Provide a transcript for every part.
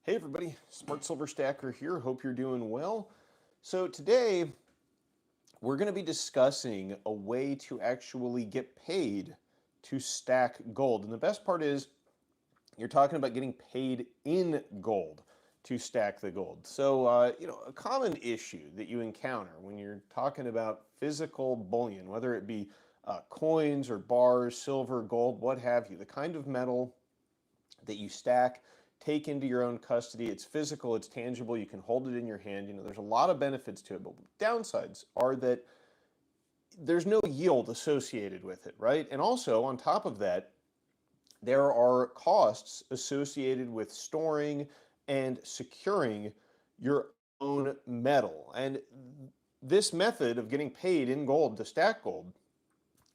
Hey everybody, Smart Silver Stacker here. Hope you're doing well. So today we're going to be discussing a way to actually get paid to stack gold. And the best part is you're talking about getting paid in gold to stack the gold. So, a common issue that you encounter when you're talking about physical bullion, whether it be coins or bars, silver, gold, what have you, the kind of metal that you stack, take into your own custody. It's physical, it's tangible, you can hold it in your hand. There's a lot of benefits to it, but downsides are that there's no yield associated with it, right? And also, on top of that, there are costs associated with storing and securing your own metal. And this method of getting paid in gold to stack gold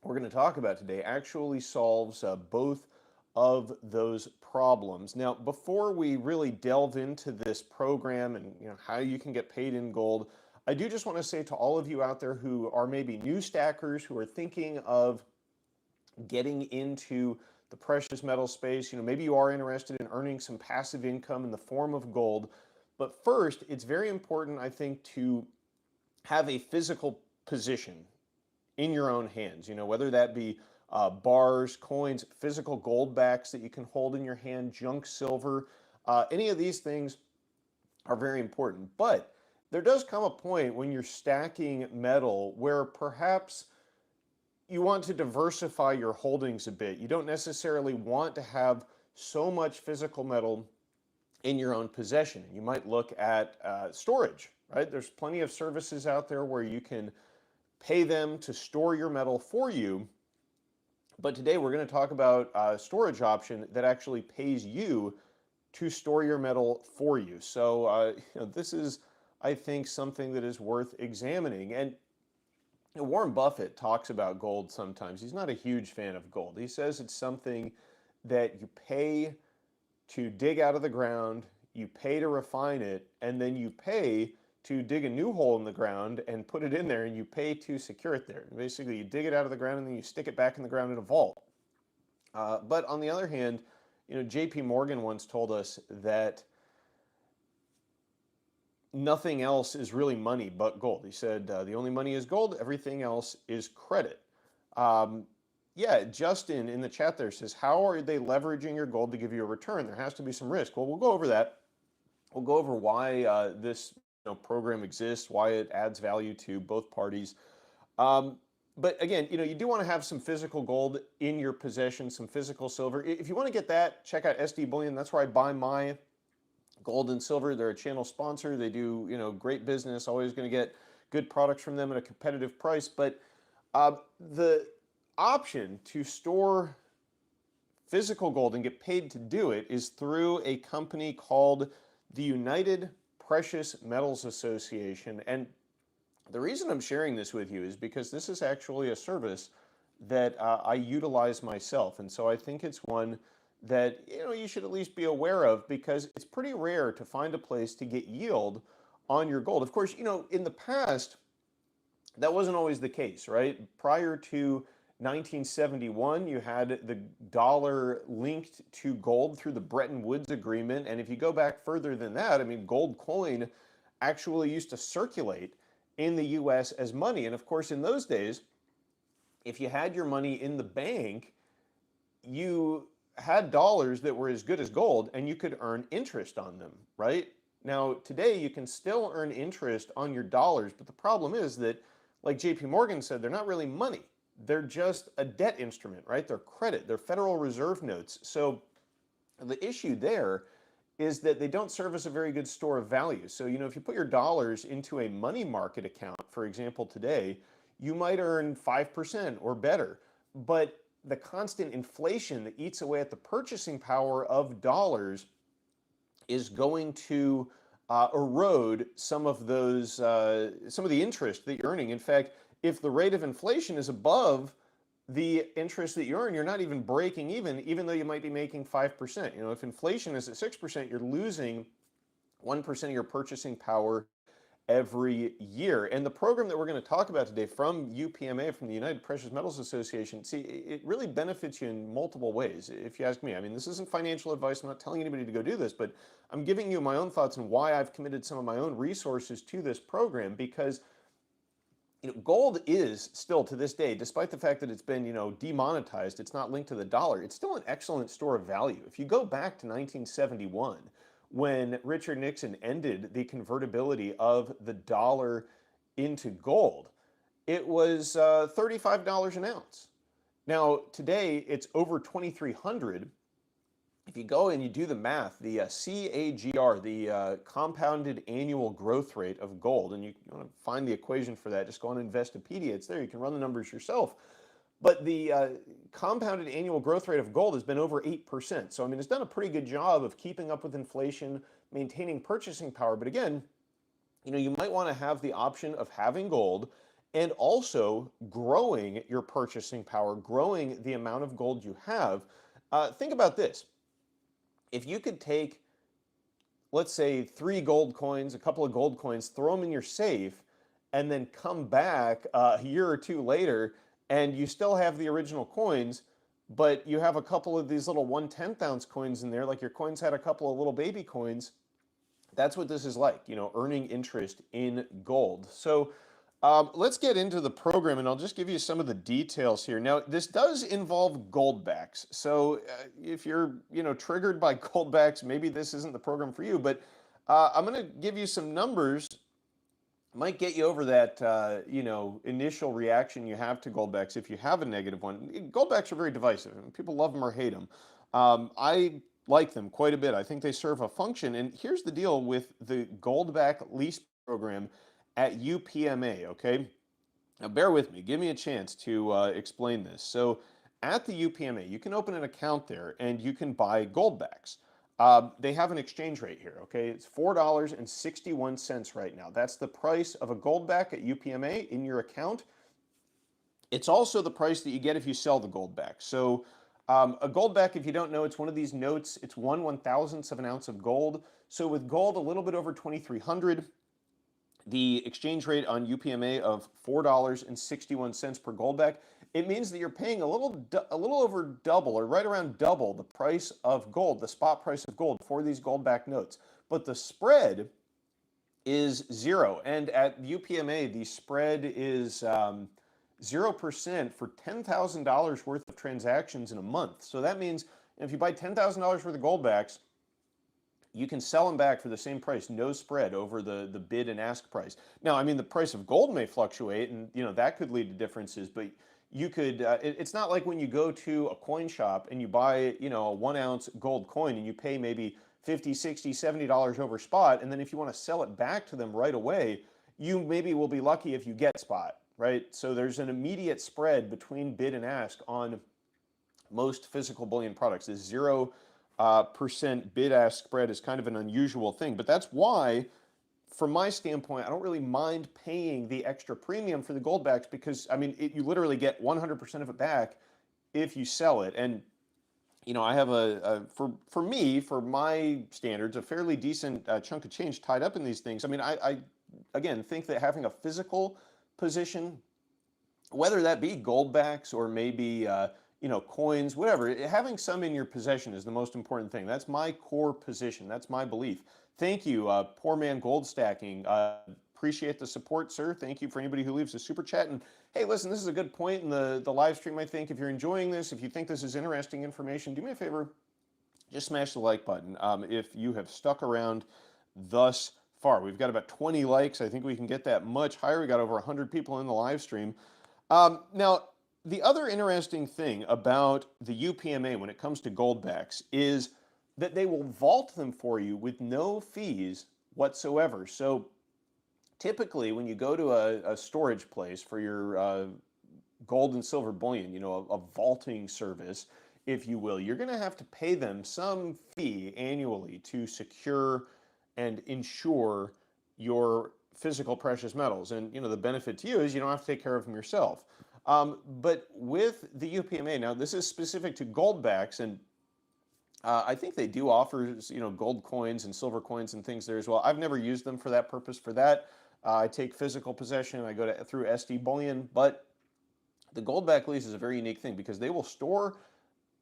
we're going to talk about today actually solves both of those problems. Now, before we really delve into this program and how you can get paid in gold, I do just want to say to all of you out there who are maybe new stackers, who are thinking of getting into the precious metal space, maybe you are interested in earning some passive income in the form of gold. But first, it's very important, I think, to have a physical position in your own hands, whether that be bars, coins, physical gold backs that you can hold in your hand, junk silver, any of these things are very important. But there does come a point when you're stacking metal where perhaps you want to diversify your holdings a bit. You don't necessarily want to have so much physical metal in your own possession. You might look at storage, right? There's plenty of services out there where you can pay them to store your metal for you. But today we're going to talk about a storage option that actually pays you to store your metal for you. So this is, I think, something that is worth examining. And Warren Buffett talks about gold sometimes. He's not a huge fan of gold. He says it's something that you pay to dig out of the ground, you pay to refine it, and then you pay to dig a new hole in the ground and put it in there, and you pay to secure it there. Basically, you dig it out of the ground and then you stick it back in the ground in a vault. But on the other hand, J.P. Morgan once told us that nothing else is really money but gold. He said the only money is gold, everything else is credit. Yeah, Justin in the chat there says, how are they leveraging your gold to give you a return? There has to be some risk. Well, we'll go over that. We'll go over why this program exists, why it adds value to both parties. But again, you do want to have some physical gold in your possession, some physical silver. If you want to get that, check out SD Bullion. That's where I buy my gold and silver. They're a channel sponsor. They do, great business. Always going to get good products from them at a competitive price. But the option to store physical gold and get paid to do it is through a company called the United Precious Metals Association. And the reason I'm sharing this with you is because this is actually a service that I utilize myself. And so I think it's one that you should at least be aware of, because it's pretty rare to find a place to get yield on your gold. Of course, in the past, that wasn't always the case, right? Prior to 1971, you had the dollar linked to gold through the Bretton Woods Agreement. And if you go back further than that, I mean, gold coin actually used to circulate in the US as money. And of course, in those days, if you had your money in the bank, you had dollars that were as good as gold and you could earn interest on them, right? Now, today you can still earn interest on your dollars, but the problem is that, like JP Morgan said, they're not really money. They're just a debt instrument, right? They're credit, they're Federal Reserve notes. So the issue there is that they don't serve as a very good store of value. So, if you put your dollars into a money market account, for example, today, you might earn 5% or better. But the constant inflation that eats away at the purchasing power of dollars is going to erode some of those, some of the interest that you're earning. In fact, if the rate of inflation is above the interest that you earn, you're not even breaking even though you might be making 5%. If inflation is at 6%, you're losing 1% of your purchasing power every year. And the program that we're going to talk about today from UPMA, from the United Precious Metals Association, see, it really benefits you in multiple ways, if you ask me. I mean, this isn't financial advice. I'm not telling anybody to go do this, but I'm giving you my own thoughts on why I've committed some of my own resources to this program, because gold is still to this day, despite the fact that it's been, demonetized, it's not linked to the dollar, it's still an excellent store of value. If you go back to 1971, when Richard Nixon ended the convertibility of the dollar into gold, it was $35 an ounce. Now, today it's over 2,300. If you go and you do the math, the CAGR, the compounded annual growth rate of gold, and you want to find the equation for that, just go on Investopedia. It's there. You can run the numbers yourself. But the compounded annual growth rate of gold has been over 8%. So, I mean, it's done a pretty good job of keeping up with inflation, maintaining purchasing power. But again, you might want to have the option of having gold and also growing your purchasing power, growing the amount of gold you have. Think about this. If you could take, let's say, 3 gold coins, a couple of gold coins, throw them in your safe, and then come back a year or two later, and you still have the original coins, but you have a couple of these little 1/10 ounce coins in there, like your coins had a couple of little baby coins. That's what this is like, earning interest in gold. So let's get into the program, and I'll just give you some of the details here. Now, this does involve Goldbacks. So if you're, triggered by Goldbacks, maybe this isn't the program for you, but I'm going to give you some numbers. Might get you over that, initial reaction you have to Goldbacks if you have a negative one. Goldbacks are very divisive. I mean, people love them or hate them. I like them quite a bit. I think they serve a function. And here's the deal with the Goldback lease program at UPMA, okay? Now, bear with me. Give me a chance to explain this. So at the UPMA, you can open an account there and you can buy Goldbacks. They have an exchange rate here, okay? It's $4.61 right now. That's the price of a Goldback at UPMA in your account. It's also the price that you get if you sell the Goldback. So a Goldback, if you don't know, it's one of these notes. It's 1/1000th of an ounce of gold. So with gold a little bit over 2,300, the exchange rate on UPMA of $4.61 per Goldback, it means that you're paying a little over double, or right around double, the price of gold, the spot price of gold for these Goldback notes. But the spread is zero, and at UPMA the spread is 0% for $10,000 worth of transactions in a month. So that means if you buy $10,000 worth of Goldbacks, you can sell them back for the same price, no spread over the bid and ask price. Now, I mean, the price of gold may fluctuate, and that could lead to differences, but you could, it's not like when you go to a coin shop and you buy, a 1 ounce gold coin and you pay maybe $50, $60, $70 over spot, and then if you want to sell it back to them right away, you maybe will be lucky if you get spot, right? So there's an immediate spread between bid and ask on most physical bullion products. This 0% bid-ask spread is kind of an unusual thing, but that's why, from my standpoint, I don't really mind paying the extra premium for the Goldbacks because, I mean, you literally get 100% of it back if you sell it. And, I have for me, for my standards, a fairly decent chunk of change tied up in these things. I mean, I again, think that having a physical position, whether that be Goldbacks or maybe, coins, whatever, having some in your possession is the most important thing. That's my core position. That's my belief. Thank you, Poor Man Gold Stacking. Appreciate the support, sir. Thank you for anybody who leaves a super chat. And hey, listen, this is a good point in the live stream, I think. If you're enjoying this, if you think this is interesting information, do me a favor, just smash the like button. If you have stuck around thus far, we've got about 20 likes. I think we can get that much higher. We got over 100 people in the live stream. Now, the other interesting thing about the UPMA when it comes to Goldbacks is that they will vault them for you with no fees whatsoever. So typically when you go to a storage place for your gold and silver bullion, a vaulting service, if you will, you're going to have to pay them some fee annually to secure and insure your physical precious metals. And, the benefit to you is you don't have to take care of them yourself. But with the UPMA, now this is specific to Goldbacks, and I think they do offer, gold coins and silver coins and things there as well. I've never used them for that purpose. For that, I take physical possession. I go through SD bullion, but the Goldback lease is a very unique thing because they will store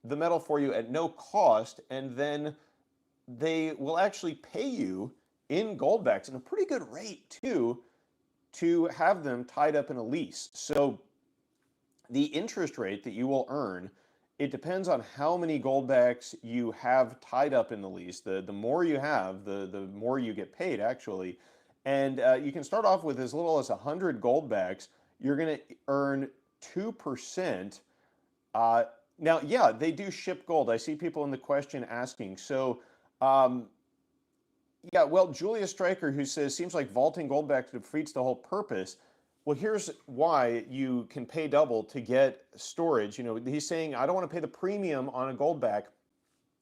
the metal for you at no cost, and then they will actually pay you in Goldbacks, and a pretty good rate too, to have them tied up in a lease. So the interest rate that you will earn, it depends on how many Goldbacks you have tied up in the lease. The more you have, the more you get paid actually. And you can start off with as little as 100 Goldbacks. You're going to earn 2%. Uh, Now, yeah, they do ship gold. I see people in the question asking. So, um, yeah, well, Julia Stryker, who says, seems like vaulting Goldback defeats the whole purpose. Well, here's why you can pay double to get storage. You know, he's saying, I don't want to pay the premium on a Goldback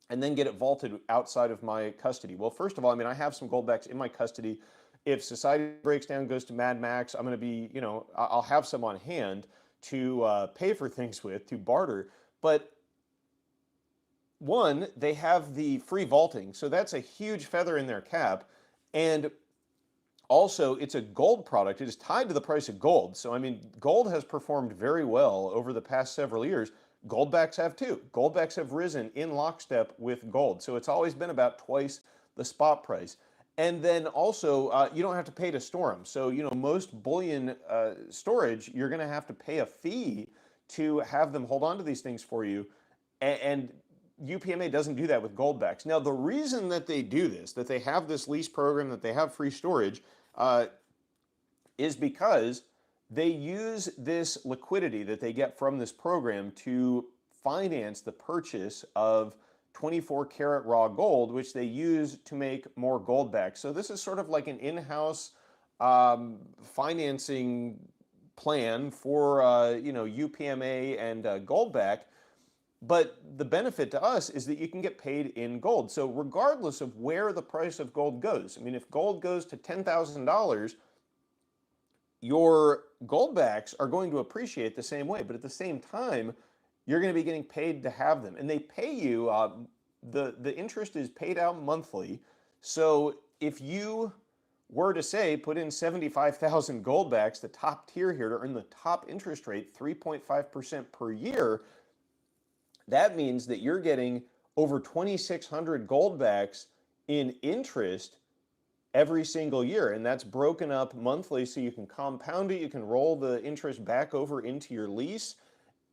and then get it vaulted outside of my custody. Well, first of all, I mean, I have some Goldbacks in my custody. If society breaks down, goes to Mad Max, I'm going to be, you know, I'll have some on hand to pay for things with, to barter. But one, they have the free vaulting, so that's a huge feather in their cap. And also, it's a gold product. It is tied to the price of gold. So, I mean, gold has performed very well over the past several years. Goldbacks have too. Goldbacks have risen in lockstep with gold. So, it's always been about twice the spot price. And then also, you don't have to pay to store them. So, you know, most bullion storage, you're going to have to pay a fee to have them hold on to these things for you. And UPMA doesn't do that with Goldbacks. Now, the reason that they do this, that they have this lease program, that they have free storage, uh, is because they use this liquidity that they get from this program to finance the purchase of 24 karat raw gold, which they use to make more Goldbacks. So this is sort of like an in-house financing plan for you know, UPMA and Goldback. But the benefit to us is that you can get paid in gold. So regardless of where the price of gold goes, I mean, if gold goes to $10,000, your Goldbacks are going to appreciate the same way. But at the same time, you're going to be getting paid to have them. And they pay you, the interest is paid out monthly. So if you were to say, put in 75,000 Goldbacks, the top tier here, to earn the top interest rate, 3.5% per year, that means that you're getting over 2,600 Goldbacks in interest every single year. And that's broken up monthly so you can compound it, you can roll the interest back over into your lease,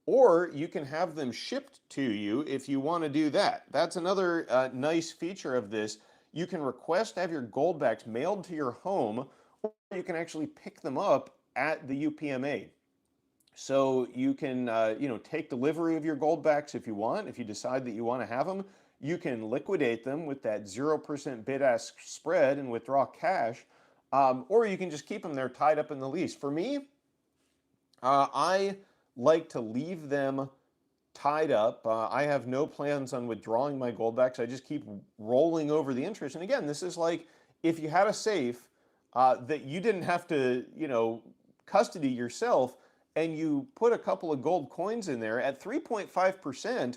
or you can have them shipped to you if you want to do that. That's another nice feature of this. You can request to have your Goldbacks mailed to your home, or you can actually pick them up at the UPMA. So you can, you know, take delivery of your Goldbacks if you want. If you decide that you want to have them, you can liquidate them with that 0% bid-ask spread and withdraw cash, or you can just keep them there tied up in the lease. For me, I like to leave them tied up. I have no plans on withdrawing my Goldbacks. I just keep rolling over the interest. And again, this is like if you had a safe that you didn't have to, you know, custody yourself, and you put a couple of gold coins in there at 3.5%,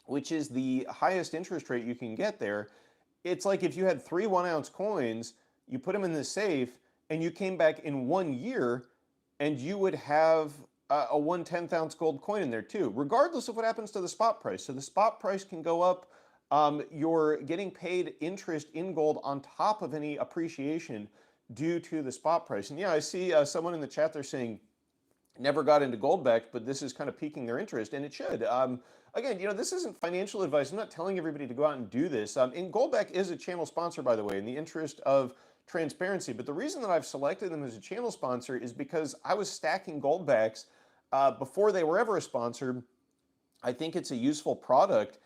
which is the highest interest rate you can get there. It's like if you had 3 1-ounce coins, you put them in the safe, and you came back in 1 year, and you would have a 1/10-ounce gold coin in there too, regardless of what happens to the spot price. So the spot price can go up. You're getting paid interest in gold on top of any appreciation due to the spot price. And yeah, I see someone in the chat there saying, never got into Goldback, but this is kind of piquing their interest, and it should. Again, you know, this isn't financial advice. I'm not telling everybody to go out and do this. And Goldback is a channel sponsor, by the way, in the interest of transparency. But the reason that I've selected them as a channel sponsor is because I was stacking Goldbacks before they were ever a sponsor. I think it's a useful product,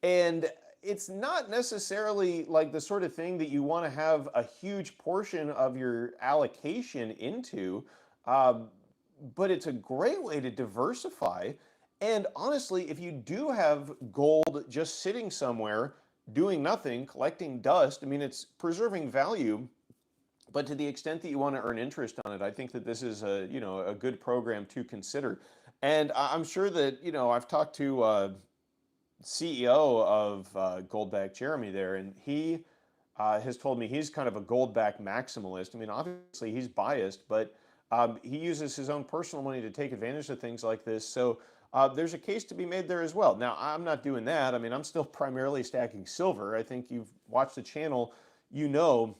and it's not necessarily like the sort of thing that you want to have a huge portion of your allocation into. But it's a great way to diversify. And honestly, if you do have gold just sitting somewhere doing nothing, collecting dust, I mean, it's preserving value. But to the extent that you want to earn interest on it, I think that this is a, you know, a good program to consider. And I'm sure that, you know, I've talked to CEO of Goldback, Jeremy there, and he has told me he's kind of a Goldback maximalist. I mean, obviously he's biased, but he uses his own personal money to take advantage of things like this. So there's a case to be made there as well. Now, I'm not doing that. I mean, I'm still primarily stacking silver. I think you've watched the channel, you know,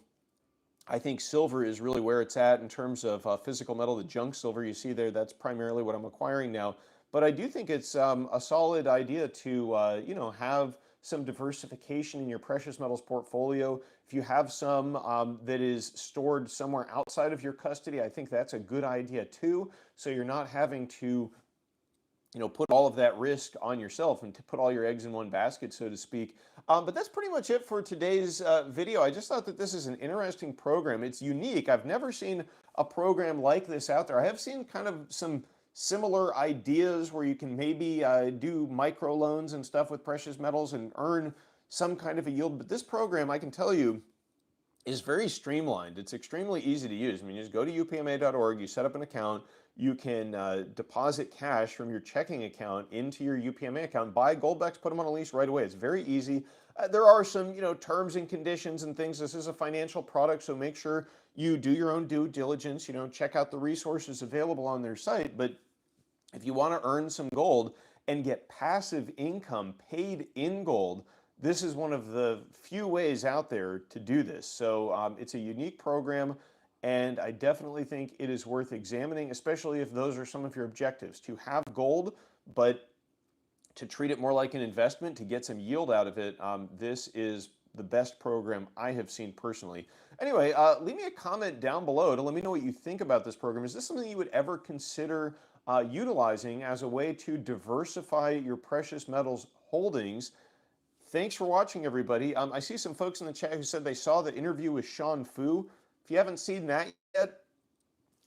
I think silver is really where it's at in terms of physical metal. The junk silver you see there, that's primarily what I'm acquiring now. But I do think it's a solid idea to, have some diversification in your precious metals portfolio. If you have some that is stored somewhere outside of your custody, I think that's a good idea too. So you're not having to put all of that risk on yourself and to put all your eggs in one basket, so to speak. But that's pretty much it for today's video. I just thought that this is an interesting program. It's unique. I've never seen a program like this out there. I have seen kind of some similar ideas where you can maybe do microloans and stuff with precious metals and earn some kind of a yield. But this program, I can tell you, is very streamlined. It's extremely easy to use. I mean, you just go to upma.org, you set up an account, you can deposit cash from your checking account into your UPMA account, buy Goldbacks, put them on a lease right away. It's very easy. There are some, terms and conditions and things. This is a financial product, so make sure you do your own due diligence. Check out the resources available on their site. But if you want to earn some gold and get passive income paid in gold, this is one of the few ways out there to do this. So it's a unique program, and I definitely think it is worth examining, especially if those are some of your objectives, to have gold, but to treat it more like an investment, to get some yield out of it. This is the best program I have seen personally. Anyway, leave me a comment down below to let me know what you think about this program. Is this something you would ever consider utilizing as a way to diversify your precious metals holdings? Thanks for watching, everybody. I see some folks in the chat who said they saw the interview with Sean Fu. If you haven't seen that yet,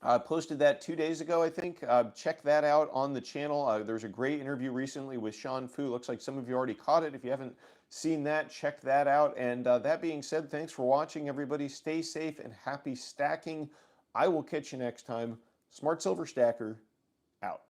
I posted that 2 days ago, I think. Check that out on the channel. There's a great interview recently with Sean Fu. Looks like some of you already caught it. If you haven't seen that, check that out. And that being said, thanks for watching, everybody. Stay safe and happy stacking. I will catch you next time. Smart Silver Stacker, out.